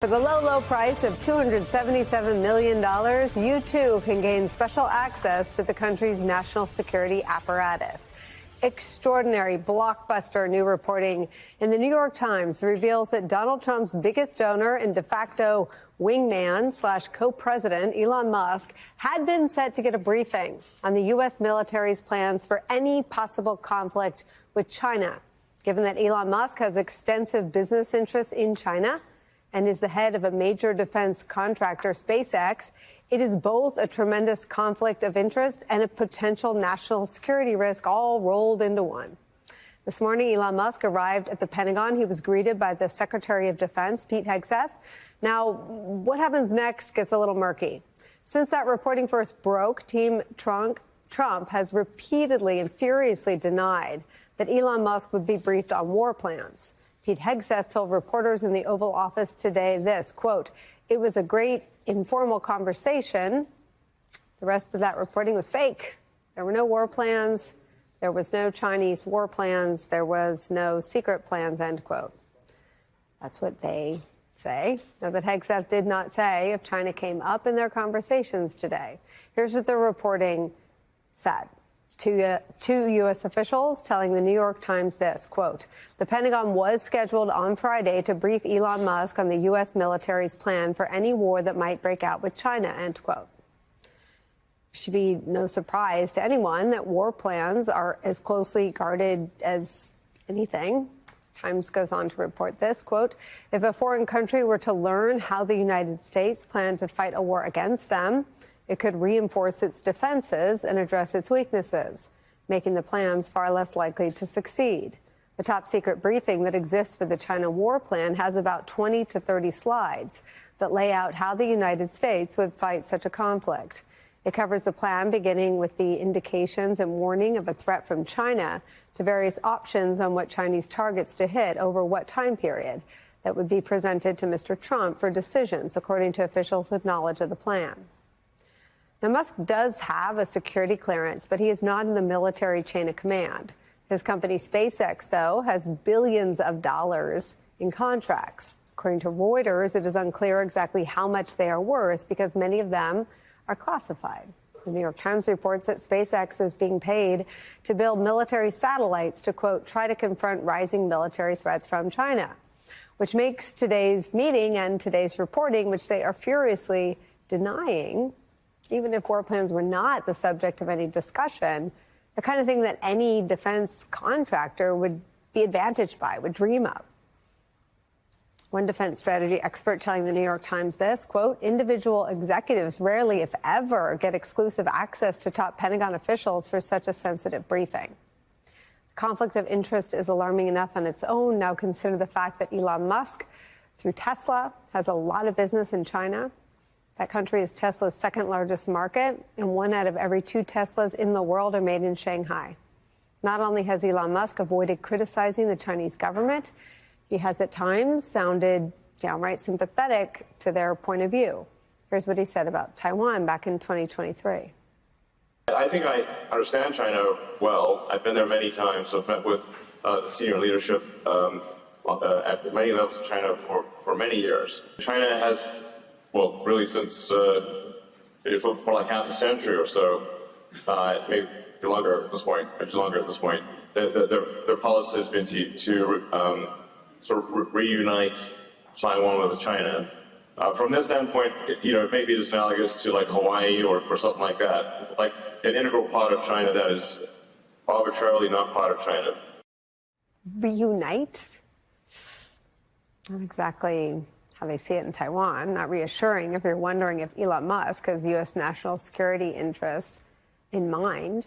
For the low price of $277 million, you too can gain special access to the country's national security apparatus. Extraordinary blockbuster new reporting in the New York Times reveals that Donald Trump's biggest donor and de facto wingman / co-president, Elon Musk, had been set to get a briefing on the U.S. military's plans for any possible conflict with China. Given that Elon Musk has extensive business interests in China and is the head of a major defense contractor, SpaceX, it is both a tremendous conflict of interest and a potential national security risk all rolled into one. This morning, Elon Musk arrived at the Pentagon. He was greeted by the Secretary of Defense, Pete Hegseth. Now, what happens next gets a little murky. Since that reporting first broke, Team Trump has repeatedly and furiously denied that Elon Musk would be briefed on war plans. Pete Hegseth told reporters in the Oval Office today this, quote, "It was a great informal conversation. The rest of that reporting was fake. There were no war plans. There was no Chinese war plans. There was no secret plans," end quote. That's what they say. Now, that Hegseth did not say if China came up in their conversations today. Here's what the reporting said. Two U.S. officials telling the New York Times this, quote, "The Pentagon was scheduled on Friday to brief Elon Musk on the U.S. military's plan for any war that might break out with China," end quote. It should be no surprise to anyone that war plans are as closely guarded as anything. Times goes on to report this, quote, "If a foreign country were to learn how the United States planned to fight a war against them, it could reinforce its defenses and address its weaknesses, making the plans far less likely to succeed. The top secret briefing that exists for the China war plan has about 20 to 30 slides that lay out how the United States would fight such a conflict. It covers the plan beginning with the indications and warning of a threat from China to various options on what Chinese targets to hit over what time period that would be presented to Mr. Trump for decisions, according to officials with knowledge of the plan. Now, Musk does have a security clearance, but he is not in the military chain of command. His company SpaceX, though, has billions of dollars in contracts. According to Reuters, it is unclear exactly how much they are worth because many of them are classified. The New York Times reports that SpaceX is being paid to build military satellites to, quote, "try to confront rising military threats from China," which makes today's meeting and today's reporting, which they are furiously denying, even if war plans were not the subject of any discussion, the kind of thing that any defense contractor would be advantaged by, would dream of. One defense strategy expert telling the New York Times this, quote, "Individual executives rarely, if ever, get exclusive access to top Pentagon officials for such a sensitive briefing." The conflict of interest is alarming enough on its own. Now consider the fact that Elon Musk, through Tesla, has a lot of business in China. That country is Tesla's second largest market, and 1 out of every 2 Teslas in the world are made in Shanghai. Not only has Elon Musk avoided criticizing the Chinese government, he has at times sounded downright sympathetic to their point of view. Here's what he said about Taiwan back in 2023. I think I understand China well. I've been there many times. I've met with the senior leadership at many levels of China for many years. China has, well, really since for like half a century or so, maybe longer at this point, their policy has been to sort of reunite Taiwan with China. From this standpoint, maybe it's analogous to like Hawaii or something like that, like an integral part of China that is arbitrarily not part of China. Reunite? Not exactly how they see it in Taiwan. Not reassuring if you're wondering if Elon Musk has U.S. national security interests in mind.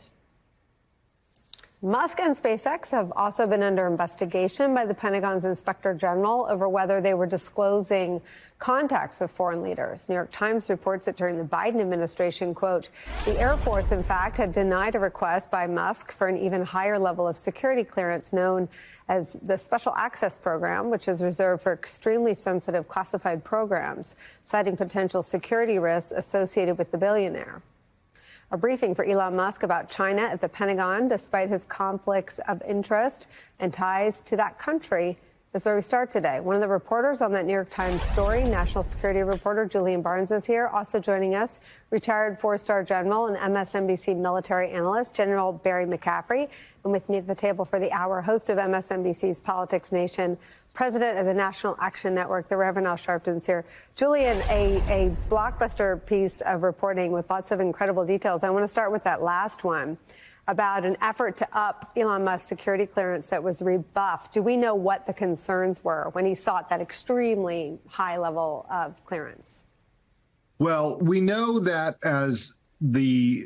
Musk and SpaceX have also been under investigation by the Pentagon's Inspector General over whether they were disclosing contacts with foreign leaders. New York Times reports that during the Biden administration, quote, "The Air Force, in fact, had denied a request by Musk for an even higher level of security clearance known as the Special Access Program, which is reserved for extremely sensitive classified programs, citing potential security risks associated with the billionaire." A briefing for Elon Musk about China at the Pentagon, despite his conflicts of interest and ties to that country, That's where we start today. One of the reporters on that New York Times story, national security reporter Julian Barnes, is here. Also joining us, retired four-star general and MSNBC military analyst, General Barry McCaffrey. And with me at the table for the hour, host of MSNBC's Politics Nation, president of the National Action Network, the Reverend Al Sharpton's here. Julian, a blockbuster piece of reporting with lots of incredible details. I want to start with that last one about an effort to up Elon Musk's security clearance that was rebuffed. Do we know what the concerns were when he sought that extremely high level of clearance? Well, we know that as the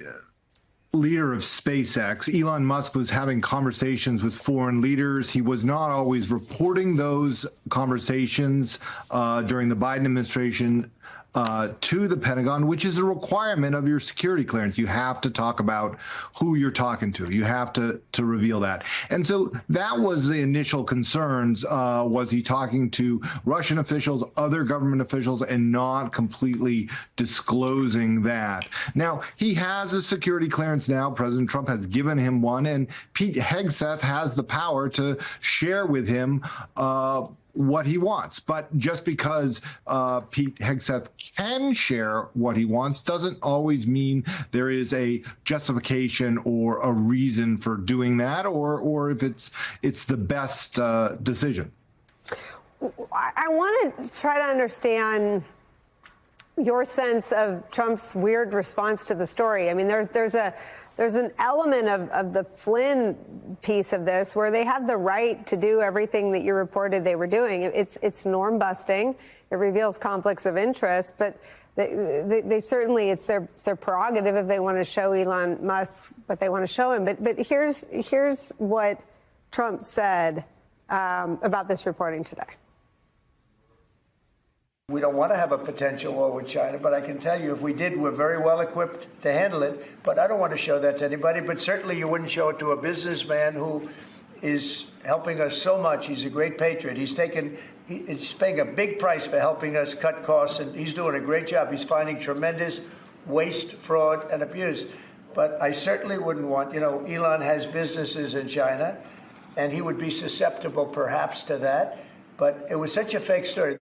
leader of SpaceX, Elon Musk was having conversations with foreign leaders. He was not always reporting those conversations during the Biden administration to the Pentagon, which is a requirement of your security clearance. You have to talk about who you're talking to. You have to reveal that. And so that was the initial concerns. Was he talking to Russian officials, other government officials, and not completely disclosing that? Now, he has a security clearance now. President Trump has given him one, and Pete Hegseth has the power to share with him what he wants. But just because Pete Hegseth can share what he wants doesn't always mean there is a justification or a reason for doing that, or if it's the best decision. I want to try to understand your sense of Trump's weird response to the story. I mean, there's an element of the Flynn piece of this where they have the right to do everything that you reported they were doing. It's norm busting. It reveals conflicts of interest, but they certainly, it's their prerogative if they want to show Elon Musk what they want to show him. But here's what Trump said about this reporting today. We don't want to have a potential war with China, but I can tell you if we did, we're very well equipped to handle it. But I don't want to show that to anybody. But certainly you wouldn't show it to a businessman who is helping us so much. He's a great patriot. He's paying a big price for helping us cut costs, and he's doing a great job. He's finding tremendous waste, fraud, and abuse. But I certainly wouldn't want, Elon has businesses in China, and he would be susceptible perhaps to that. But it was such a fake story.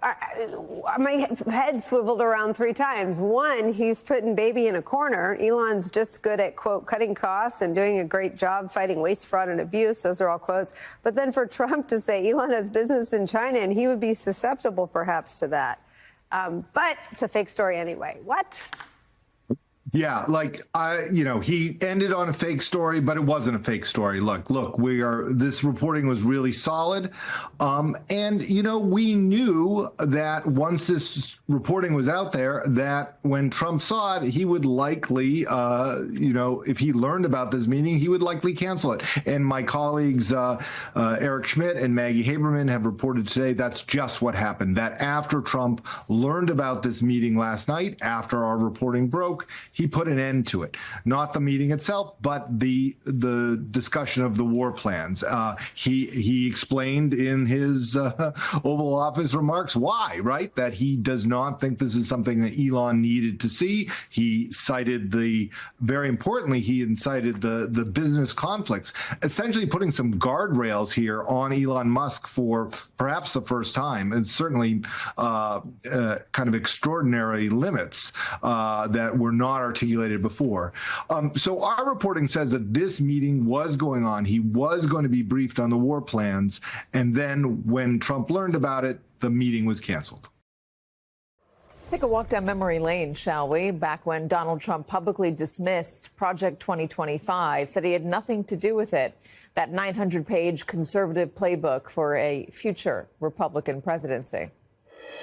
My head swiveled around three times. One, he's putting baby in a corner. Elon's just good at, quote, cutting costs and doing a great job fighting waste, fraud, and abuse. Those are all quotes. But then for Trump to say Elon has business in China and he would be susceptible perhaps to that. But it's a fake story anyway. What? Yeah, he ended on a fake story, but it wasn't a fake story. Look, this reporting was really solid. And, we knew that once this reporting was out there, that when Trump saw it, he would likely, if he learned about this meeting, he would likely cancel it. And my colleagues, Eric Schmidt and Maggie Haberman, have reported today that's just what happened, that after Trump learned about this meeting last night, after our reporting broke, he put an end to it. Not the meeting itself, but the discussion of the war plans. He explained in his Oval Office remarks why, right? That he does not think this is something that Elon needed to see. He cited very importantly, he incited the business conflicts, essentially putting some guardrails here on Elon Musk for perhaps the first time, and certainly kind of extraordinary limits that were not articulated before. So our reporting says that this meeting was going on. He was going to be briefed on the war plans. And then when Trump learned about it, the meeting was canceled. Take a walk down memory lane, shall we? Back when Donald Trump publicly dismissed Project 2025, said he had nothing to do with it. That 900-page conservative playbook for a future Republican presidency.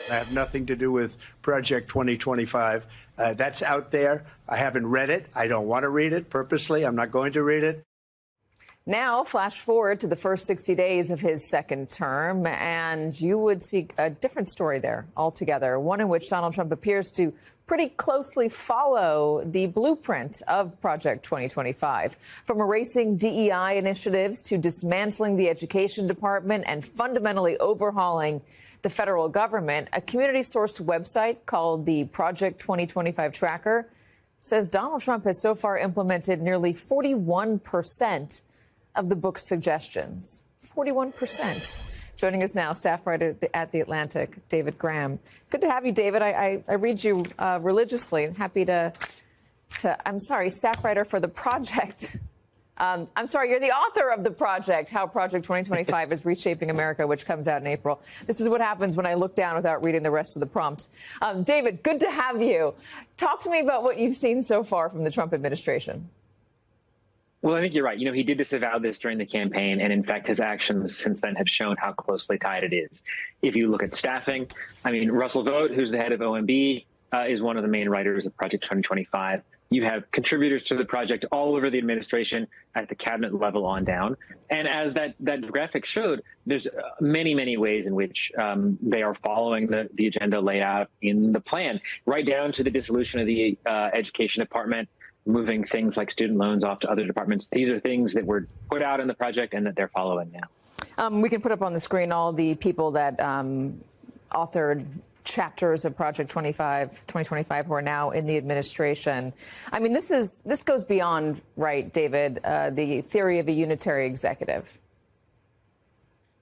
I have nothing to do with Project 2025. That's out there. I haven't read it. I don't want to read it purposely. I'm not going to read it. Now, flash forward to the first 60 days of his second term, and you would see a different story there altogether, one in which Donald Trump appears to pretty closely follow the blueprint of Project 2025. From erasing DEI initiatives to dismantling the education department and fundamentally overhauling the federal government, a community-sourced website called the Project 2025 Tracker says Donald Trump has so far implemented nearly 41% of the book's suggestions. 41%. Joining us now, staff writer at The Atlantic, David Graham. Good to have you, David. I read you religiously and happy to, I'm sorry, staff writer for The Project. I'm sorry, you're the author of The Project, How Project 2025 is Reshaping America, which comes out in April. This is what happens when I look down without reading the rest of the prompt. David, good to have you. Talk to me about what you've seen so far from the Trump administration. Well, I think you're right. He did disavow this during the campaign, and in fact, his actions since then have shown how closely tied it is. If you look at staffing, Russell Vought, who's the head of OMB, is one of the main writers of Project 2025. You have contributors to the project all over the administration at the cabinet level on down. And as that graphic showed, there's many, many ways in which they are following the agenda laid out in the plan, right down to the dissolution of the Education Department, moving things like student loans off to other departments. These are things that were put out in the project and that they're following now. We can put up on the screen all the people that authored chapters of Project 2025 who are now in the administration. This goes beyond, right, David, the theory of a unitary executive.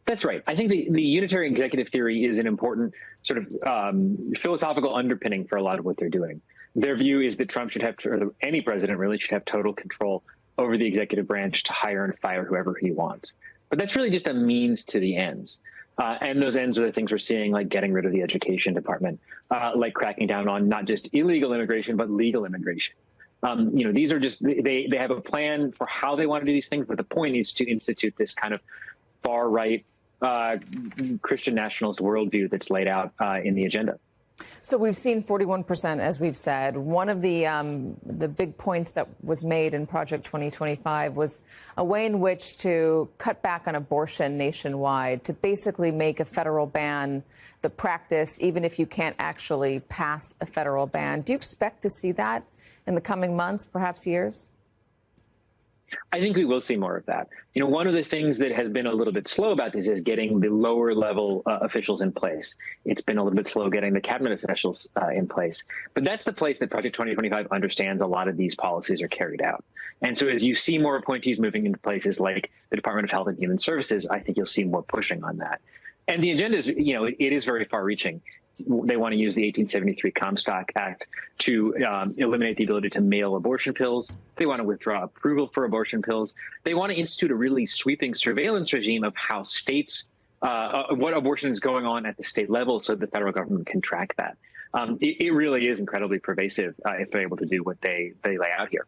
That's right. I think the unitary executive theory is an important sort of philosophical underpinning for a lot of what they're doing. Their view is that Trump should have, or any president really should have total control over the executive branch to hire and fire whoever he wants. But that's really just a means to the ends. And those ends are the things we're seeing, like getting rid of the Education Department, like cracking down on not just illegal immigration, but legal immigration. These are just, they have a plan for how they want to do these things, but the point is to institute this kind of far right Christian nationalist worldview that's laid out in the agenda. So we've seen 41%, as we've said. One of the big points that was made in Project 2025 was a way in which to cut back on abortion nationwide, to basically make a federal ban the practice, even if you can't actually pass a federal ban. Do you expect to see that in the coming months, perhaps years? I think we will see more of that. One of the things that has been a little bit slow about this is getting the lower level officials in place. It's been a little bit slow getting the cabinet officials in place. But that's the place that Project 2025 understands a lot of these policies are carried out. And so as you see more appointees moving into places like the Department of Health and Human Services, I think you'll see more pushing on that. And the agenda is, it is very far reaching. They want to use the 1873 Comstock Act to eliminate the ability to mail abortion pills. They want to withdraw approval for abortion pills. They want to institute a really sweeping surveillance regime of how states, what abortion is going on at the state level so the federal government can track that. It really is incredibly pervasive if they're able to do what they lay out here.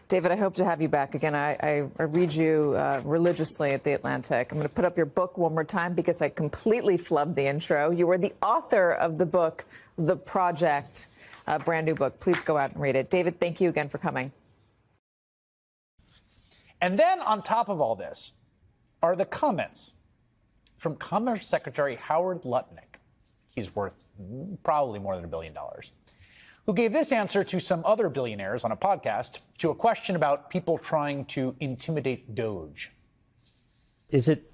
David, I hope to have you back again. I read you religiously at The Atlantic. I'm going to put up your book one more time because I completely flubbed the intro. You were the author of the book, The Project, a brand new book. Please go out and read it. David, thank you again for coming. And then on top of all this are the comments from Commerce Secretary Howard Lutnick. He's worth probably more than $1 billion. Who gave this answer to some other billionaires on a podcast to a question about people trying to intimidate DOGE. Is it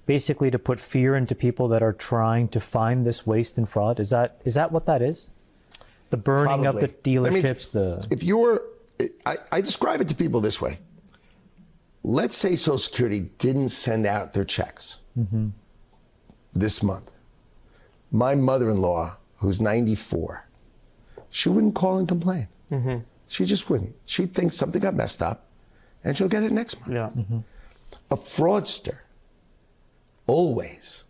basically to put fear into people that are trying to find this waste and fraud? Is that what that is? The burning of the dealerships? If you're, I describe it to people this way. Let's say Social Security didn't send out their checks this month. My mother-in-law, who's 94, she wouldn't call and complain. She just wouldn't. She'd think something got messed up, and she'll get it next month. Yeah. A fraudster always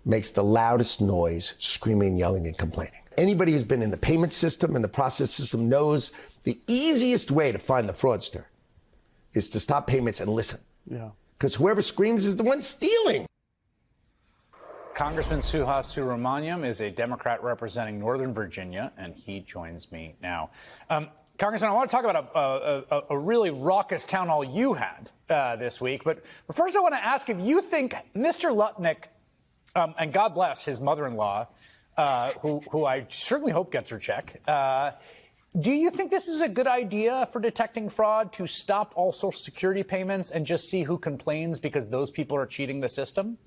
makes the loudest noise, screaming, yelling, and complaining. Anybody who's been in the payment system and the process system knows the easiest way to find the fraudster is to stop payments and listen. Yeah. Because whoever screams is the one stealing. Congressman Suhas Subramaniam is a Democrat representing Northern Virginia, and he joins me now. Congressman, I want to talk about a really raucous town hall you had this week. But first, I want to ask if you think Mr. Lutnick, and God bless his mother-in-law, who I certainly hope gets her check, do you think this is a good idea for detecting fraud, to stop all Social Security payments and just see who complains because those people are cheating the system?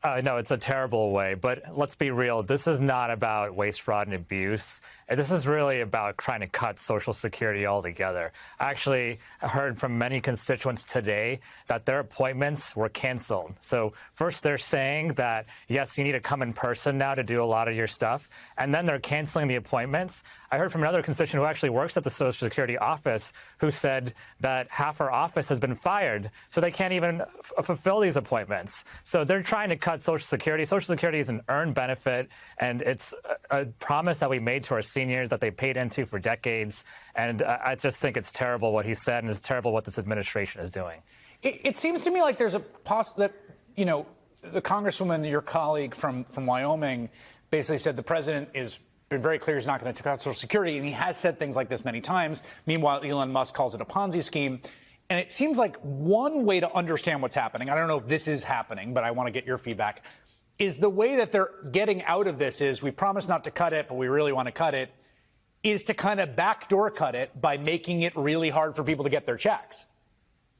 No, it's a terrible way. But let's be real. This is not about waste, fraud, and abuse. This is really about trying to cut Social Security altogether. I actually heard from many constituents today that their appointments were canceled. So first they're saying that, yes, you need to come in person now to do a lot of your stuff. And then they're canceling the appointments. I heard from another constituent who actually works at the Social Security office who said that half our office has been fired, so they can't even fulfill these appointments. So they're trying to cut Social Security. Social Security is an earned benefit, and it's a promise that we made to our seniors that they paid into for decades. And I just think it's terrible what he said, and it's terrible what this administration is doing. It seems to me like there's a that, you know, the congresswoman, your colleague from Wyoming, basically said the president is been very clear he's not going to cut Social Security, and he has said things like this many times. Meanwhile, Elon Musk calls it a Ponzi scheme. And it seems like one way to understand what's happening, I don't know if this is happening, but I want to get your feedback, is the way that they're getting out of this is we promise not to cut it, but we really want to cut it, is to kind of backdoor cut it by making it really hard for people to get their checks.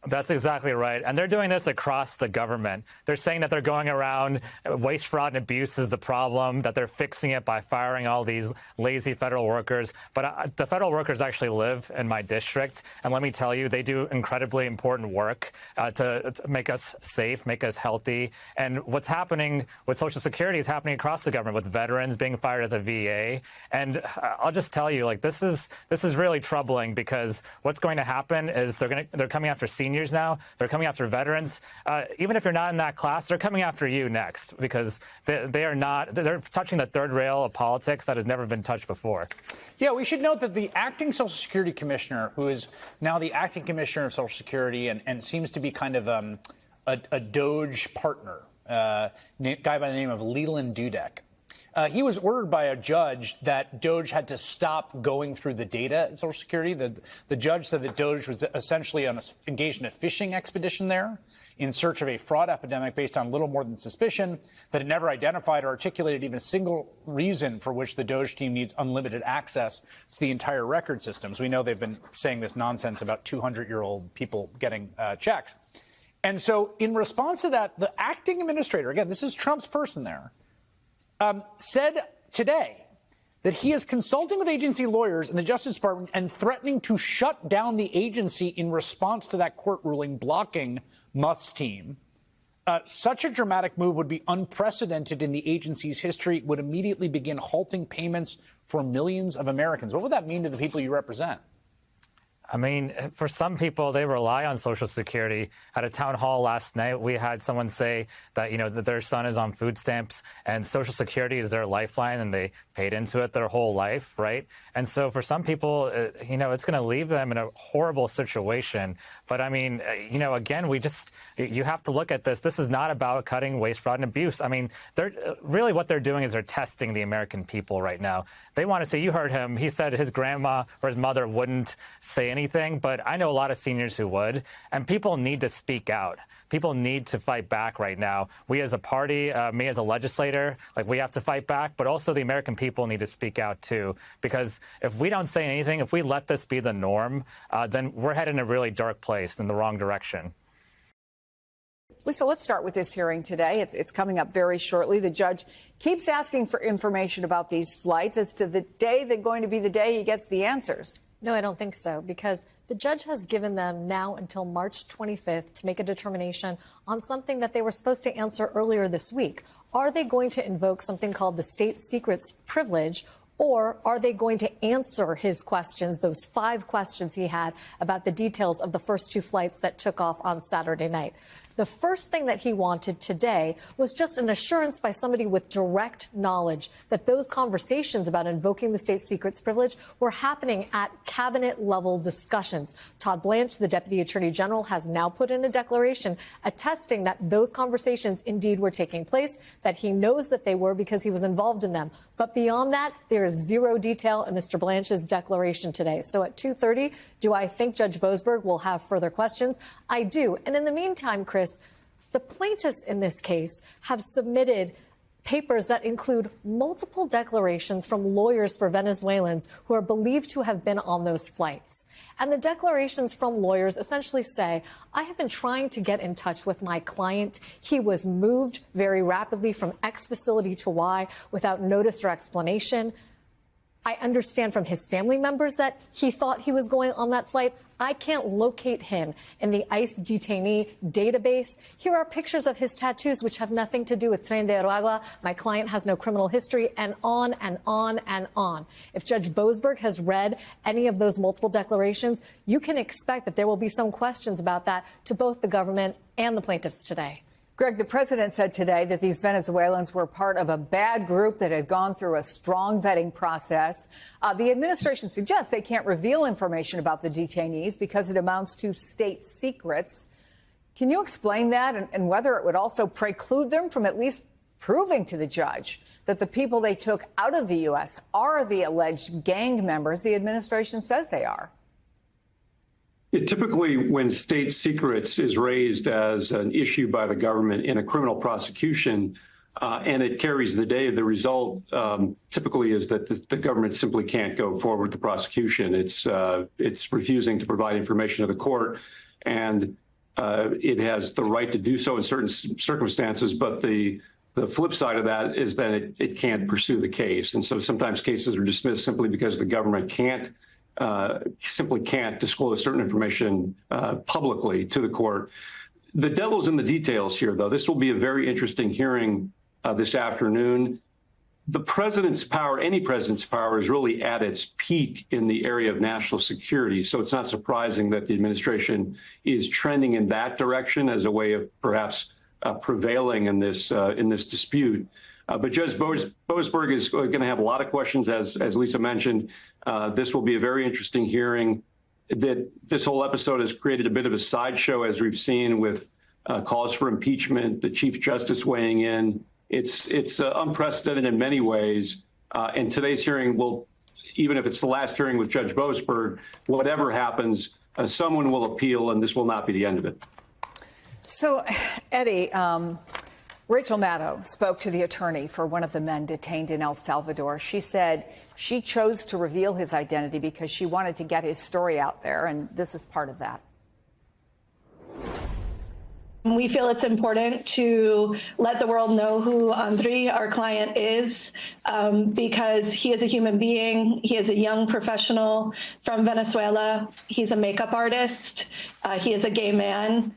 That's exactly right. And they're doing this across the government. They're saying that they're going around waste, fraud, and abuse is the problem, that they're fixing it by firing all these lazy federal workers. But the federal workers actually live in my district. And let me tell you, they do incredibly important work to make us safe, make us healthy. And what's happening with Social Security is happening across the government, with veterans being fired at the VA. And I'll just tell you, like, this is really troubling, because what's going to happen is they're coming after seniors now. They're coming after veterans. Even if you're not in that class, they're coming after you next, because they're touching the third rail of politics that has never been touched before. Yeah, we should note that the acting Social Security commissioner, who is now the acting commissioner of Social Security and seems to be kind of a Doge partner, guy by the name of Leland Dudek. He was ordered by a judge that Doge had to stop going through the data at Social Security. The judge said that Doge was essentially engaged in a fishing expedition there in search of a fraud epidemic based on little more than suspicion, that it never identified or articulated even a single reason for which the Doge team needs unlimited access to the entire record systems. We know they've been saying this nonsense about 200-year-old people getting checks. And so in response to that, the acting administrator, again, this is Trump's person there, said today that he is consulting with agency lawyers in the Justice Department and threatening to shut down the agency in response to that court ruling blocking Musk's team. Such a dramatic move would be unprecedented in the agency's history, would immediately begin halting payments for millions of Americans. What would that mean to the people you represent? I mean, for some people, they rely on Social Security. At a town hall last night, we had someone say that, you know, that their son is on food stamps and Social Security is their lifeline, and they paid into it their whole life, right? And so for some people, you know, it's going to leave them in a horrible situation. But I mean, you know, again, you have to look at this. This is not about cutting waste, fraud, and abuse. I mean, really what they're doing is they're testing the American people right now. They want to say, you heard him, he said his grandma or his mother wouldn't say anything, but I know a lot of seniors who would, and people need to speak out. People need to fight back right now. We as a party, me as a legislator, like, we have to fight back, but also the American people need to speak out too, because if we don't say anything, if we let this be the norm, then we're headed in a really dark place in the wrong direction. Lisa, let's start with this hearing today. It's coming up very shortly. The judge keeps asking for information about these flights as to the day that's going to be the day he gets the answers. No, I don't think so, because the judge has given them now until March 25th to make a determination on something that they were supposed to answer earlier this week. Are they going to invoke something called the state secrets privilege, or are they going to answer his questions, those 5 questions he had about the details of the first 2 flights that took off on Saturday night? The first thing that he wanted today was just an assurance by somebody with direct knowledge that those conversations about invoking the state secrets privilege were happening at cabinet-level discussions. Todd Blanche, the Deputy Attorney General, has now put in a declaration attesting that those conversations indeed were taking place, that he knows that they were because he was involved in them. But beyond that, there is zero detail in Mr. Blanche's declaration today. So at 2:30, do I think Judge Boasberg will have further questions? I do. And in the meantime, Chris, the plaintiffs in this case have submitted papers that include multiple declarations from lawyers for Venezuelans who are believed to have been on those flights. And the declarations from lawyers essentially say, I have been trying to get in touch with my client. He was moved very rapidly from X facility to Y without notice or explanation. I understand from his family members that he thought he was going on that flight. I can't locate him in the ICE detainee database. Here are pictures of his tattoos, which have nothing to do with Tren de Aragua. My client has no criminal history, and on and on and on. If Judge Boasberg has read any of those multiple declarations, you can expect that there will be some questions about that to both the government and the plaintiffs today. Greg, the president said today that these Venezuelans were part of a bad group that had gone through a strong vetting process. The administration suggests they can't reveal information about the detainees because it amounts to state secrets. Can you explain that and whether it would also preclude them from at least proving to the judge that the people they took out of the U.S. are the alleged gang members the administration says they are? Typically, when state secrets is raised as an issue by the government in a criminal prosecution, and it carries the day, the result typically is that the government simply can't go forward with the prosecution. It's refusing to provide information to the court, and it has the right to do so in certain circumstances. But the flip side of that is that it can't pursue the case, and so sometimes cases are dismissed simply because the government simply can't disclose certain information publicly to the court. The devil's in the details here, though. This will be a very interesting hearing this afternoon. The president's power, any president's power, is really at its peak in the area of national security. So it's not surprising that the administration is trending in that direction as a way of perhaps prevailing in this dispute. But Judge Boasberg is going to have a lot of questions, as Lisa mentioned. This will be a very interesting hearing. This whole episode has created a bit of a sideshow, as we've seen, with calls for impeachment, the Chief Justice weighing in. It's unprecedented in many ways. And today's hearing will, even if it's the last hearing with Judge Boasberg, whatever happens, someone will appeal, and this will not be the end of it. So, Eddie, Rachel Maddow spoke to the attorney for one of the men detained in El Salvador. She said she chose to reveal his identity because she wanted to get his story out there, and this is part of that. We feel it's important to let the world know who Andrei, our client, is because he is a human being. He is a young professional from Venezuela. He's a makeup artist. He is a gay man.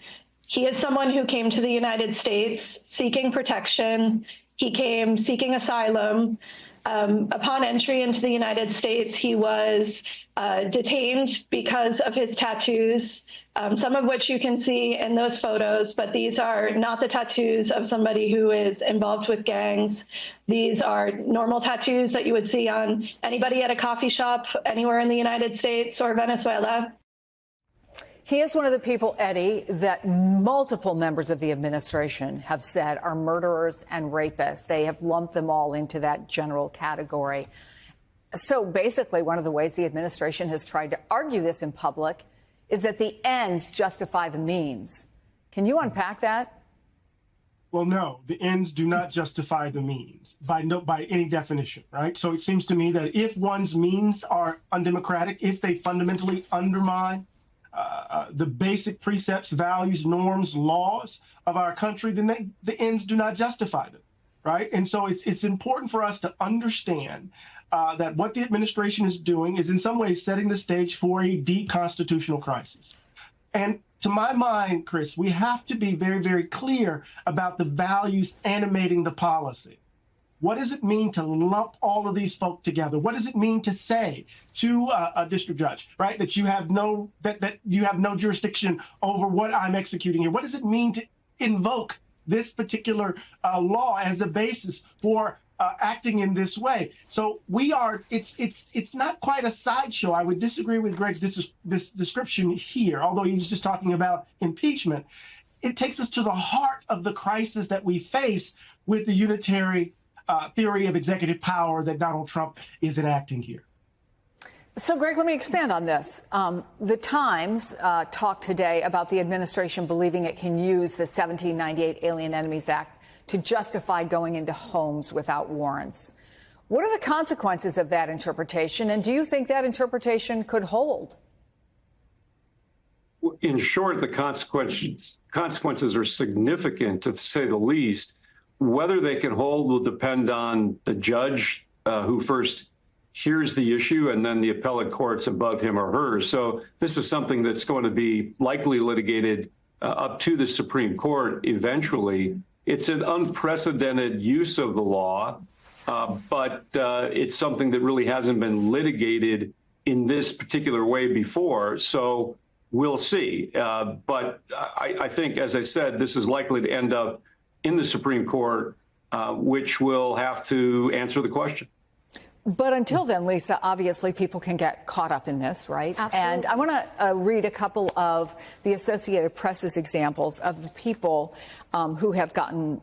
He is someone who came to the United States seeking protection. He came seeking asylum. Upon entry into the United States, he was detained because of his tattoos, some of which you can see in those photos, but these are not the tattoos of somebody who is involved with gangs. These are normal tattoos that you would see on anybody at a coffee shop anywhere in the United States or Venezuela. He is one of the people, Eddie, that multiple members of the administration have said are murderers and rapists. They have lumped them all into that general category. So basically, one of the ways the administration has tried to argue this in public is that the ends justify the means. Can you unpack that? Well, no, the ends do not justify the means by any definition, right? So it seems to me that if one's means are undemocratic, if they fundamentally undermine the basic precepts, values, norms, laws of our country, then the ends do not justify them, right? And so it's important for us to understand that what the administration is doing is in some ways setting the stage for a deep constitutional crisis. And to my mind, Chris, we have to be very, very clear about the values animating the policy. What does it mean to lump all of these folk together? What does it mean to say to a district judge, right, that you have no jurisdiction over what I'm executing here? What does it mean to invoke this particular law as a basis for acting in this way? So it's not quite a sideshow. I would disagree with Greg's this description here, although he was just talking about impeachment. It takes us to the heart of the crisis that we face with the unitary theory of executive power that Donald Trump is enacting here. So, Greg, let me expand on this. The Times talked today about the administration believing it can use the 1798 Alien Enemies Act to justify going into homes without warrants. What are the consequences of that interpretation, and do you think that interpretation could hold? In short, the consequences are significant, to say the least. Whether they can hold will depend on the judge who first hears the issue and then the appellate courts above him or her. So this is something that's going to be likely litigated up to the Supreme Court eventually. It's an unprecedented use of the law, but it's something that really hasn't been litigated in this particular way before. So we'll see. But I think, as I said, this is likely to end up in the Supreme Court, which will have to answer the question. But until then, Lisa, obviously people can get caught up in this, right? Absolutely. And I want to read a couple of the Associated Press's examples of the people who have gotten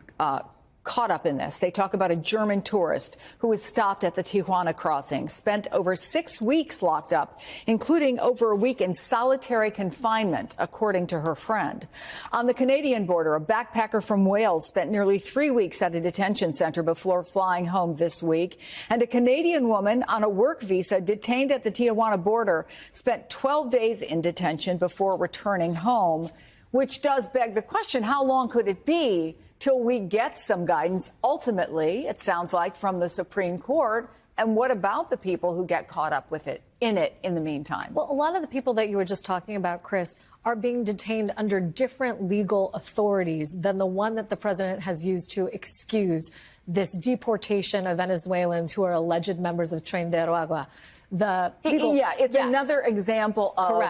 caught up in this. They talk about a German tourist who was stopped at the Tijuana crossing, spent over 6 weeks locked up, including over a week in solitary confinement, according to her friend. On the Canadian border, a backpacker from Wales spent nearly 3 weeks at a detention center before flying home this week. And a Canadian woman on a work visa detained at the Tijuana border spent 12 days in detention before returning home, which does beg the question, how long could it be till we get some guidance, ultimately, it sounds like, from the Supreme Court? And what about the people who get caught up with it in the meantime? Well, a lot of the people that you were just talking about, Chris, are being detained under different legal authorities than the one that the president has used to excuse this deportation of Venezuelans who are alleged members of Tren de Aragua. It's another example of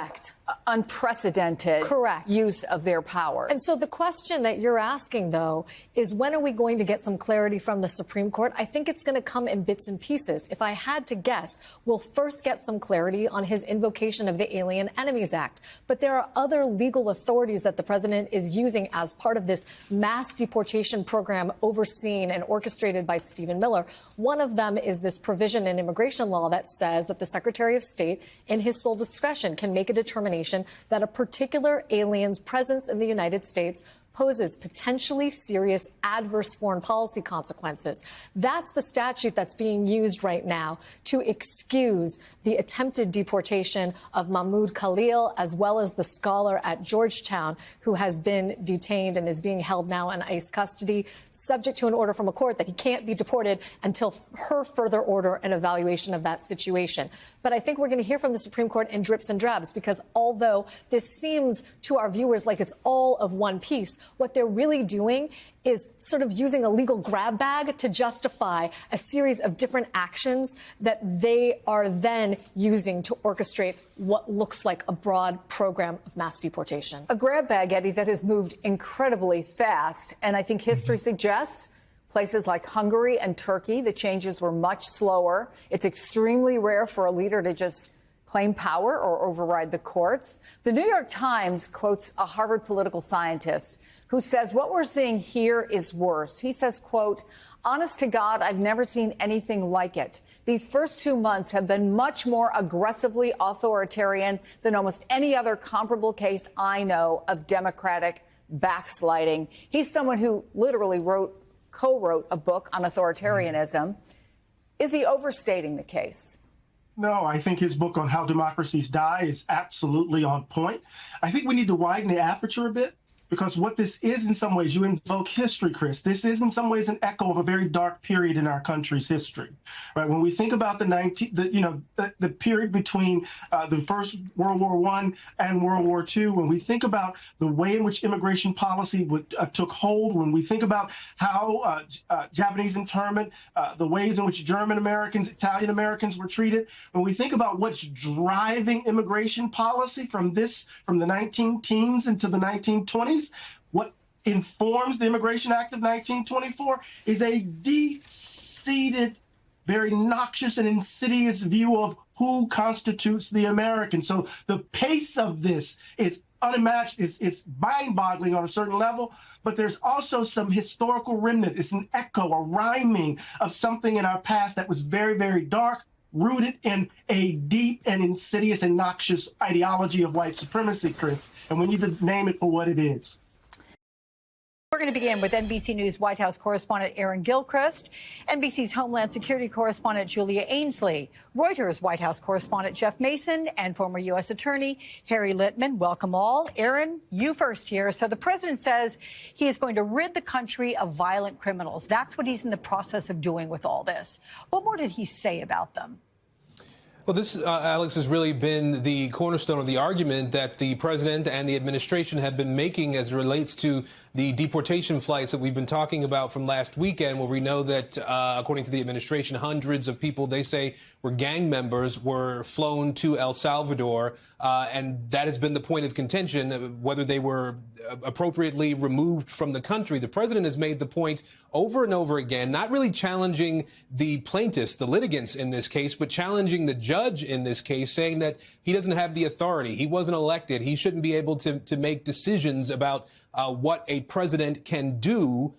unprecedented use of their power. And so the question that you're asking, though, is when are we going to get some clarity from the Supreme Court? I think it's going to come in bits and pieces. If I had to guess, we'll first get some clarity on his invocation of the Alien Enemies Act. But there are other legal authorities that the president is using as part of this mass deportation program overseen and orchestrated by Stephen Miller. One of them is this provision in immigration law that says that the Secretary of State, in his sole discretion, can make a determination that a particular alien's presence in the United States poses potentially serious adverse foreign policy consequences. That's the statute that's being used right now to excuse the attempted deportation of Mahmoud Khalil, as well as the scholar at Georgetown, who has been detained and is being held now in ICE custody, subject to an order from a court that he can't be deported until her further order and evaluation of that situation. But I think we're going to hear from the Supreme Court in drips and drabs, because although this seems to our viewers like it's all of one piece, what they're really doing is sort of using a legal grab bag to justify a series of different actions that they are then using to orchestrate what looks like a broad program of mass deportation. A grab bag, Eddie, that has moved incredibly fast. And I think history suggests places like Hungary and Turkey, the changes were much slower. It's extremely rare for a leader to just claim power or override the courts. The New York Times quotes a Harvard political scientist who says what we're seeing here is worse. He says, quote, "Honest to God, I've never seen anything like it. These first 2 months have been much more aggressively authoritarian than almost any other comparable case I know of Democratic backsliding." He's someone who literally co-wrote a book on authoritarianism. Is he overstating the case? No, I think his book on how democracies die is absolutely on point. I think we need to widen the aperture a bit, because what this is, in some ways, you invoke history, Chris. This is in some ways an echo of a very dark period in our country's history, right? When we think about the period between the First World War I and World War II, when we think about the way in which immigration policy took hold, when we think about how Japanese internment, the ways in which German Americans, Italian Americans were treated, when we think about what's driving immigration policy from the 19-teens into the 1920s, what informs the Immigration Act of 1924 is a deep-seated, very noxious and insidious view of who constitutes the American. So the pace of this is unimagined, is mind-boggling on a certain level, but there's also some historical remnant. It's an echo, a rhyming of something in our past that was very, very dark, rooted in a deep and insidious and noxious ideology of white supremacy, Chris, and we need to name it for what it is. We're going to begin with NBC News White House correspondent Aaron Gilchrist, NBC's Homeland Security correspondent Julia Ainsley, Reuters White House correspondent Jeff Mason, and former U.S. Attorney Harry Litman. Welcome all. Aaron, you first here. So the president says he is going to rid the country of violent criminals. That's what he's in the process of doing with all this. What more did he say about them? Well, this, Alex, has really been the cornerstone of the argument that the president and the administration have been making as it relates to the deportation flights that we've been talking about from last weekend, where we know that, according to the administration, hundreds of people they say were gang members were flown to El Salvador. And that has been the point of contention, whether they were appropriately removed from the country. The president has made the point over and over again, not really challenging the plaintiffs, the litigants in this case, but challenging the judge in this case, saying that he doesn't have the authority. He wasn't elected. He shouldn't be able to make decisions about what a president can do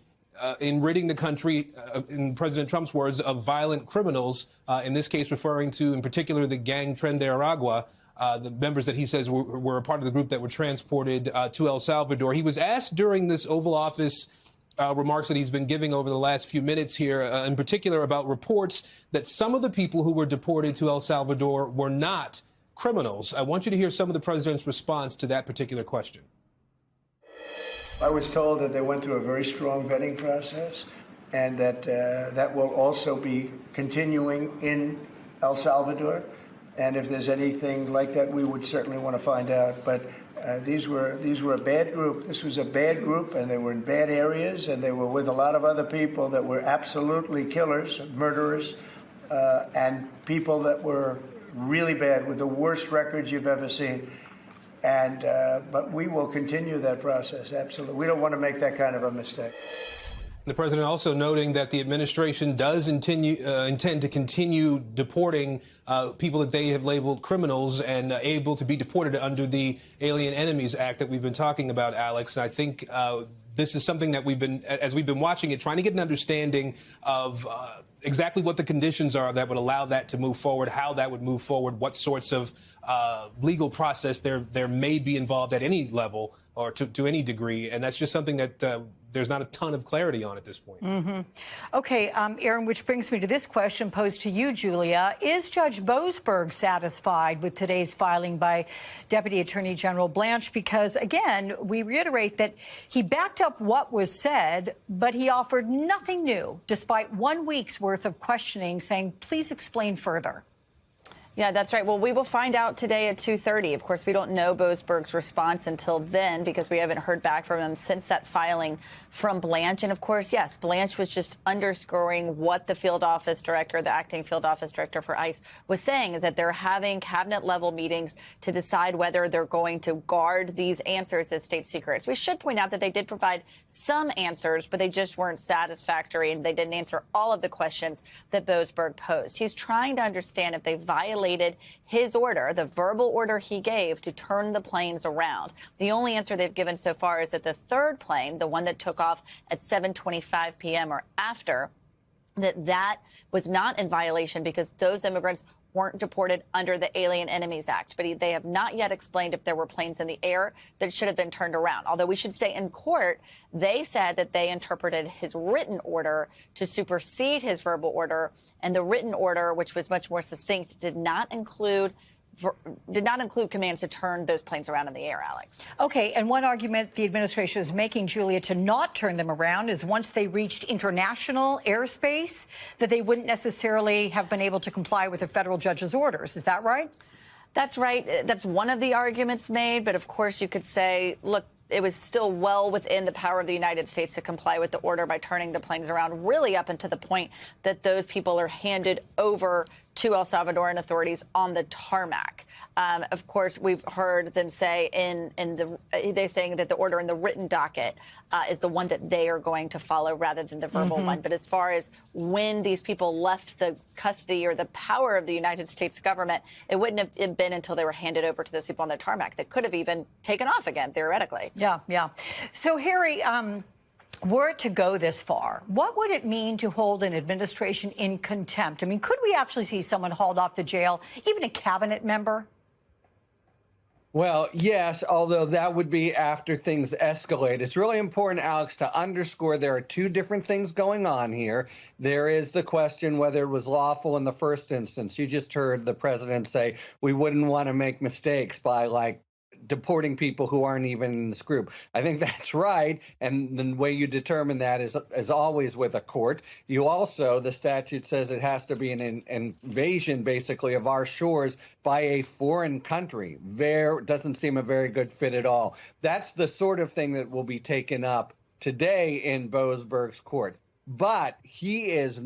in ridding the country, in President Trump's words, of violent criminals, in this case referring to, in particular, the gang Tren de Aragua, the members that he says were a part of the group that were transported to El Salvador. He was asked during this Oval Office remarks that he's been giving over the last few minutes here, in particular about reports that some of the people who were deported to El Salvador were not criminals. I want you to hear some of the president's response to that particular question. I was told that they went through a very strong vetting process and that that will also be continuing in El Salvador. And if there's anything like that, we would certainly want to find out. But these were a bad group. This was a bad group, and they were in bad areas, and they were with a lot of other people that were absolutely killers, murderers, and people that were really bad with the worst records you've ever seen. And but we will continue that process, absolutely. We don't want to make that kind of a mistake. The president also noting that the administration does intend to continue deporting people that they have labeled criminals and able to be deported under the Alien Enemies Act that we've been talking about, Alex. And I think this is something that as we've been watching it, trying to get an understanding of exactly what the conditions are that would allow that to move forward, how that would move forward, what sorts of legal process there may be involved at any level or to any degree. And that's just something that there's not a ton of clarity on at this point. Mm-hmm. Okay, Aaron, which brings me to this question posed to you, Julia. Is Judge Boasberg satisfied with today's filing by Deputy Attorney General Blanche? Because, again, we reiterate that he backed up what was said, but he offered nothing new, despite 1 week's worth of questioning, saying, please explain further. Yeah, that's right. Well, we will find out today at 2:30. Of course, we don't know Boasberg's response until then because we haven't heard back from him since that filing from Blanche. And of course, yes, Blanche was just underscoring what the field office director, the acting field office director for ICE, was saying, is that they're having cabinet level meetings to decide whether they're going to guard these answers as state secrets. We should point out that they did provide some answers, but they just weren't satisfactory, and they didn't answer all of the questions that Boasberg posed. He's trying to understand if they violated his order, the verbal order he gave to turn the planes around. The only answer they've given so far is that the third plane, the one that took off at 7:25 p.m. or after, that was not in violation because those immigrants weren't deported under the Alien Enemies Act. But they have not yet explained if there were planes in the air that should have been turned around. Although we should say in court, they said that they interpreted his written order to supersede his verbal order. And the written order, which was much more succinct, did not include commands to turn those planes around in the air, Alex. Okay, and one argument the administration is making, Julia, to not turn them around is once they reached international airspace, that they wouldn't necessarily have been able to comply with a federal judge's orders. Is that right? That's right. That's one of the arguments made. But of course, you could say, look, it was still well within the power of the United States to comply with the order by turning the planes around, really up until the point that those people are handed over to El Salvadoran authorities on the tarmac. Of course, we've heard them say they're saying that the order in the written docket is the one that they are going to follow rather than the verbal one. But as far as when these people left the custody or the power of the United States government, it wouldn't have been until they were handed over to those people on the tarmac that could have even taken off again, theoretically. Yeah. So, Harry, were it to go this far, what would it mean to hold an administration in contempt? I mean, could we actually see someone hauled off to jail, even a cabinet member? Well, yes, although that would be after things escalate. It's really important, Alex, to underscore there are two different things going on here. There is the question whether it was lawful in the first instance. You just heard the president say we wouldn't want to make mistakes by deporting people who aren't even in this group. I think that's right. And the way you determine that is always with a court. You also, the statute says it has to be an invasion, basically, of our shores by a foreign country. Doesn't seem a very good fit at all. That's the sort of thing that will be taken up today in Boasberg's court. But he's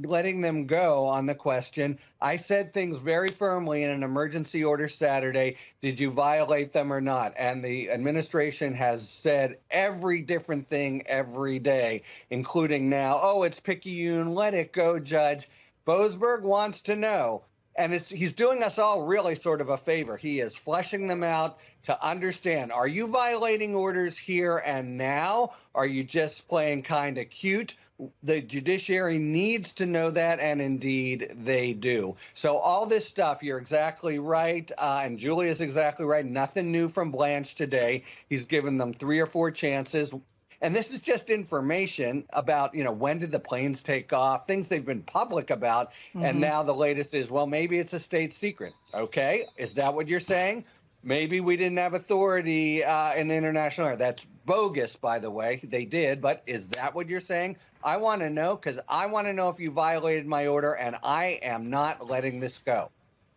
letting them go on the question. I said things very firmly in an emergency order Saturday. Did you violate them or not? And the administration has said every different thing every day, including now, oh, it's picayune, let it go, Judge. Boasberg wants to know. And he's doing us all really sort of a favor. He is fleshing them out to understand, are you violating orders here and now? Are you just playing kind of cute? The judiciary needs to know that, and indeed they do. So all this stuff, you're exactly right, and Julia's exactly right. Nothing new from Blanche today. He's given them 3 or 4 chances. And this is just information about, when did the planes take off, things they've been public about. Mm-hmm. And now the latest is, well, maybe it's a state secret. Okay, is that what you're saying? Maybe we didn't have authority in international air. That's bogus, by the way. They did. But is that what you're saying? I want to know, because I want to know if you violated my order, and I am not letting this go.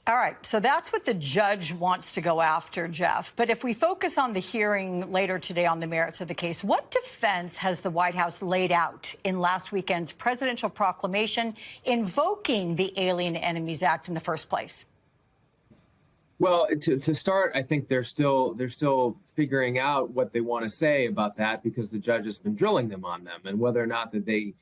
All right, so that's what the judge wants to go after, Jeff. But if we focus on the hearing later today on the merits of the case, what defense has the White House laid out in last weekend's presidential proclamation invoking the Alien Enemies Act in the first place? Well, to start, I think they're still figuring out what they want to say about that, because the judge has been drilling them on them, and whether or not that they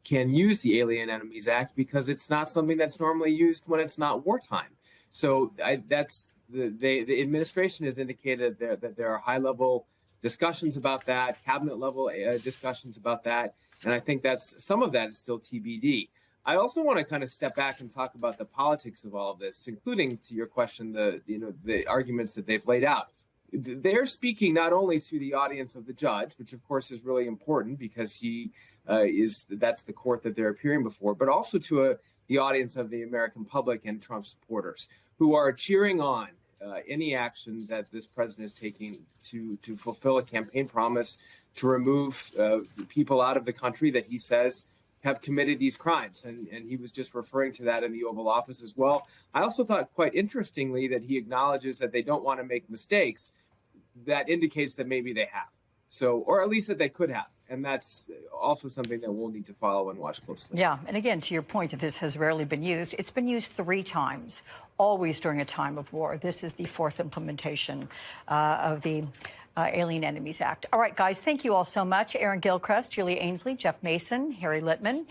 can use the Alien Enemies Act, because it's not something that's normally used when it's not wartime. So the administration has indicated that there are high-level discussions about that, cabinet-level discussions about that, and I think some of that is still TBD. I also want to kind of step back and talk about the politics of all of this, including, to your question, the arguments that they've laid out. They're speaking not only to the audience of the judge, which of course is really important because that's the court that they're appearing before, but also to the audience of the American public and Trump supporters who are cheering on any action that this president is taking to fulfill a campaign promise to remove people out of the country that he says have committed these crimes. And he was just referring to that in the Oval Office as well. I also thought, quite interestingly, that he acknowledges that they don't want to make mistakes. That indicates that maybe they have. So, or at least that they could have. And that's also something that we'll need to follow and watch closely. Yeah. And again, to your point that this has rarely been used, it's been used 3 times, always during a time of war. This is the 4th implementation of the Alien Enemies Act. All right, guys, thank you all so much. Aaron Gilchrist, Julia Ainsley, Jeff Mason, Harry Litman.